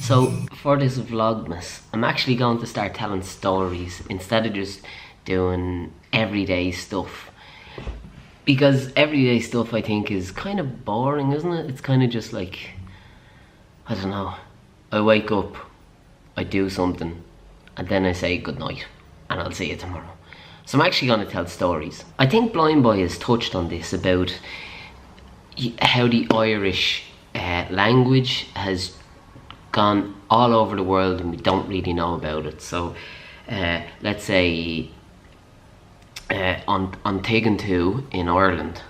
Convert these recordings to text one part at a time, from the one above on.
So for this vlogmas, I'm actually going to start telling stories instead of just doing everyday stuff. Because everyday stuff I think is kind of boring, isn't it? It's kind of just like, I don't know, I wake up, I do something, and then I say good night, and I'll see you tomorrow. So I'm actually going to tell stories. I think Blind Boy has touched on this about how the Irish language has gone all over the world and we don't really know about it. So let's say on Antigan in Ireland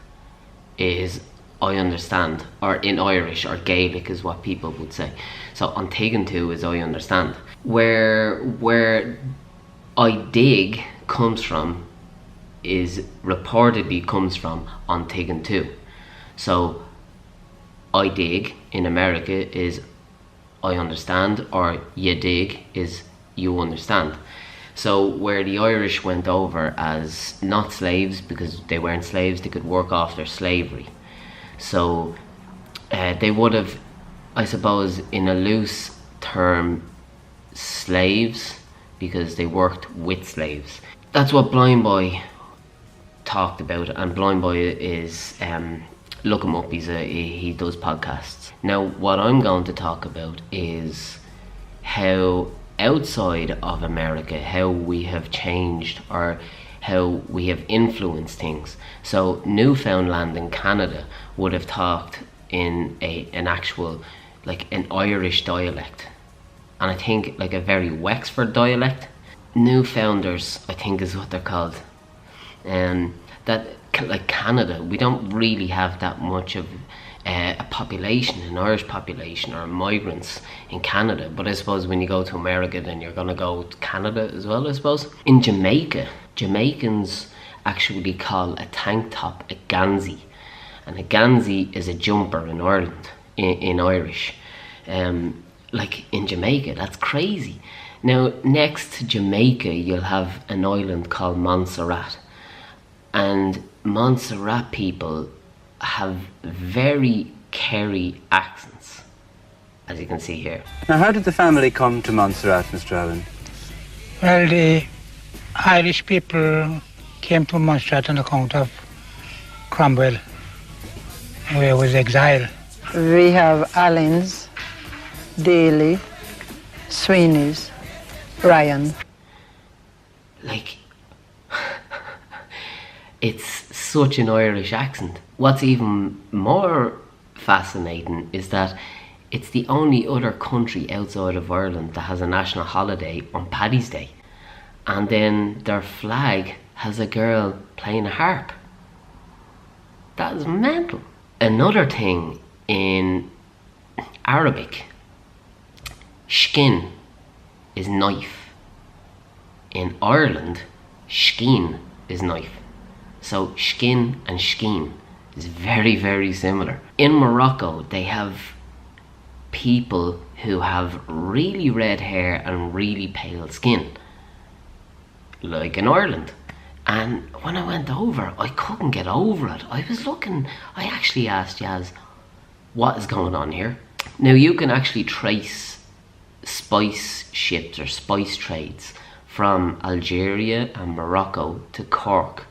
is I understand, or in Irish, or Gaelic is what people would say. So Antigan is I understand. Where I dig comes from is reportedly comes from Antigan. So I dig in America is I understand, or you dig is you understand. So where the Irish went over as not slaves, because they weren't slaves, they could work off their slavery. So they would have, I suppose, in a loose term, slaves, because they worked with slaves. That's what Blind Boy talked about, and Blind Boy is, look him up, he does podcasts. Now what I'm going to talk about is how outside of America, how we have changed, or how we have influenced things. So Newfoundland in Canada would have talked in an actual, like an Irish dialect, and I think like a very Wexford dialect. Newfounders, I think, is what they're called. That, like Canada, we don't really have that much of a population, an Irish population, or migrants in Canada. But I suppose when you go to America, then you're gonna go to Canada as well, I suppose. In Jamaica, Jamaicans actually call a tank top a ganzi, and a ganzi is a jumper in Ireland, in Irish. Like in Jamaica, that's crazy. Now next to Jamaica, you'll have an island called Montserrat, and Montserrat people have very Kerry accents, as you can see here. Now, how did the family come to Montserrat, Mr. Allen? Well, the Irish people came to Montserrat on account of Cromwell, where was exiled. We have Allens, Daly, Sweeney's, Ryan. Like, it's such an Irish accent. What's even more fascinating is that it's the only other country outside of Ireland that has a national holiday on Paddy's Day, and then their flag has a girl playing a harp. That is mental. Another thing, in Arabic, skin is knife. In Ireland, skin is knife. So skin and skeen is very, very similar. In Morocco, they have people who have really red hair and really pale skin, like in Ireland. And when I went over, I couldn't get over it. I was looking, I actually asked Yaz, what is going on here? Now you can actually trace spice ships or spice trades from Algeria and Morocco to Cork.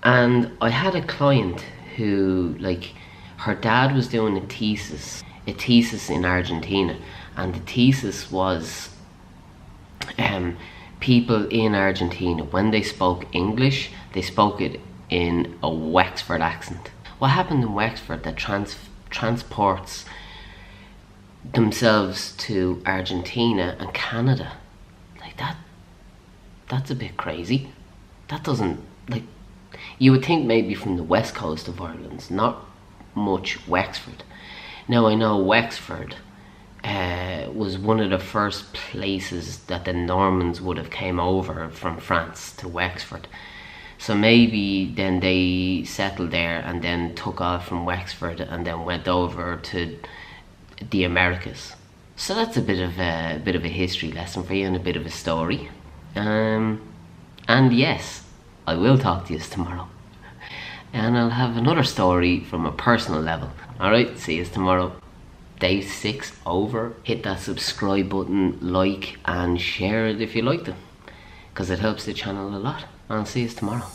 And I had a client who, like, her dad was doing a thesis in Argentina, and the thesis was people in Argentina, when they spoke English, they spoke it in a Wexford accent. What happened in Wexford that transports themselves to Argentina and Canada? Like that's a bit crazy. That doesn't, like, you would think maybe from the west coast of Ireland, not much Wexford. Now I know Wexford was one of the first places that the Normans would have came over from France to Wexford. So maybe then they settled there and then took off from Wexford and then went over to the Americas. So that's a bit of a history lesson for you and a bit of a story. And yes, I will talk to you tomorrow. And I'll have another story from a personal level. Alright, see you tomorrow. day 6 over, hit that subscribe button, like and share it if you liked it, because it helps the channel a lot. And I'll see you tomorrow.